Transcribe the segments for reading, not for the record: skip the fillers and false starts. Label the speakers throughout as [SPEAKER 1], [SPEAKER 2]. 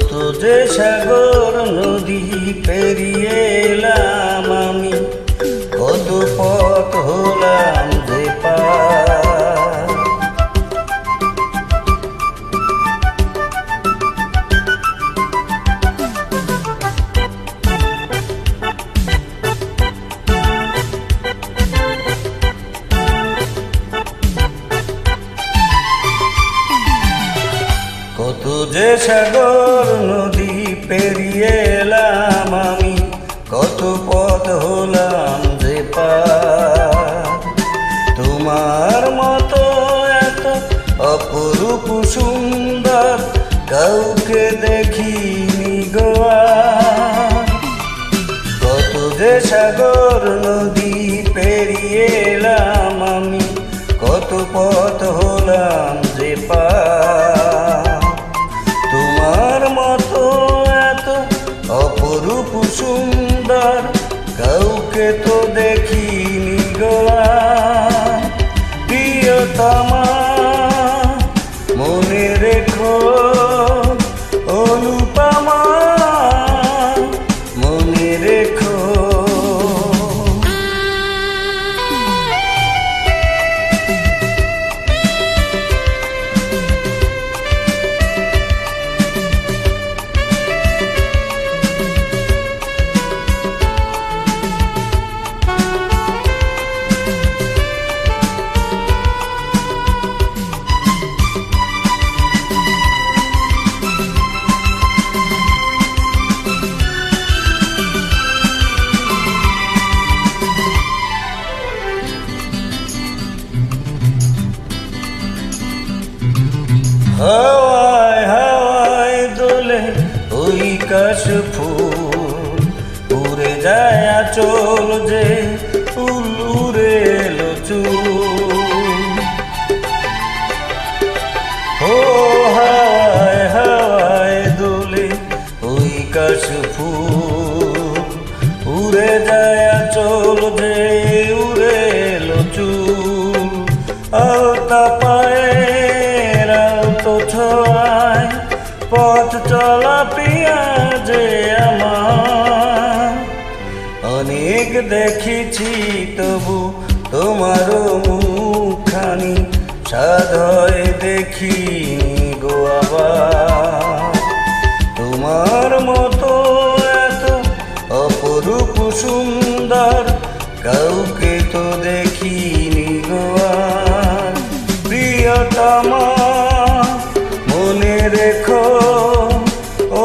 [SPEAKER 1] কত যে সাগর নদী পেরিয়ে এলাম আমি, কত পথ হলাম যে পার। কত যে সাগর নদী পেরিয়ে এলাম আমি, কত পথ হলাম যে পার। তোমার মতো এত অপরূপ সুন্দর কাউকে দেখিনি গো আর। কত যে সাগর নদী পেরিয়ে এলাম আমি, কত পথ হলাম যে পার। তোমার মতো এত অপরূপ সুন্দর কাউকে তো দেখিনি গো আর। প্রিয়তমা মনে রেখো, অনুপমা মনে রেখো। হাওয়ায় হাওয়ায় দোলে ওই কাশ ফুল, উড়ে যায় আঁচল যে উড়ে এলো চুল। ও হাওয়ায় হাওয়ায় দোলে ওই কাশ ফুল, উড়ে যায় আঁচল যে উড়ে এলো চুল। আলতা পায়ে ছোঁয়ায় পথ চলা প্রিয়া যে আমার। অনেক দেখেছি তবু তোমারও মুখখানি, সাধ হয় দেখিনি গো আবার। তোমার মতো এত অপরূপ সুন্দর কাউকে তো দেখিনি গো আর। প্রিয়তমা মনে রেখো,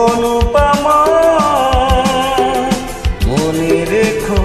[SPEAKER 1] অনুপমা মনে রেখো।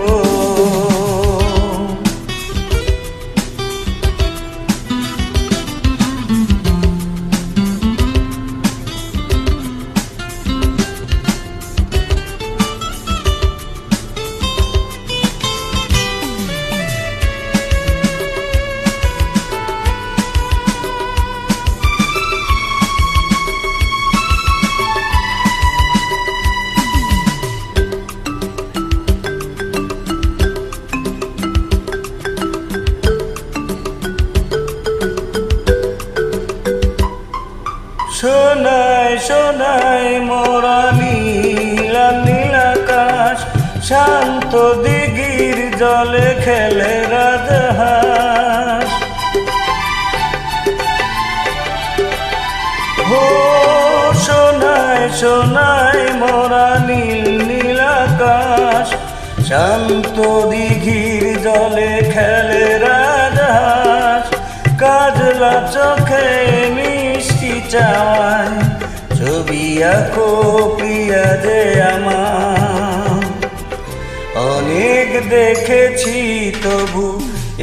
[SPEAKER 1] সোনায় সোনায় মোরা নীল নীল আকাশ, শান্ত দিঘির জলে খেলে রাজহাঁস। ও সোনায় সোনায় মোরা নীল নীল আকাশ, শান্ত দিঘির জলে খেলে রাজহাঁস। কাজলা চোখে মিষ্টি চাওয়ায় ছবি আঁকো প্রিয়া যে আমার। অনেক দেখেছি তবু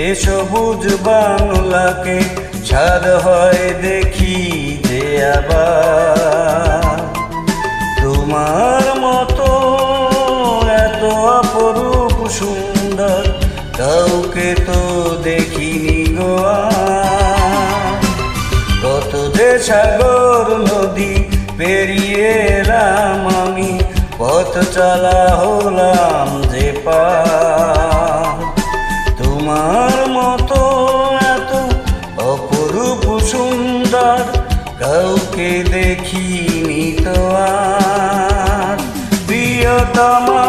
[SPEAKER 1] এ সবুজ বাংলাকে, ছাদ হয় দেখি যে আবার। তোমার মতো এত অপরূপ সুন্দর কাউকে তো দেখিনি গো আর। কত যে সাগর নদী পেরিয়ে এলাম আমি, পথ চলা হলাম যে পার। তোমার মতো এত অপরূপ সুন্দর কাউকে দেখিনি তো আর প্রিয়তমা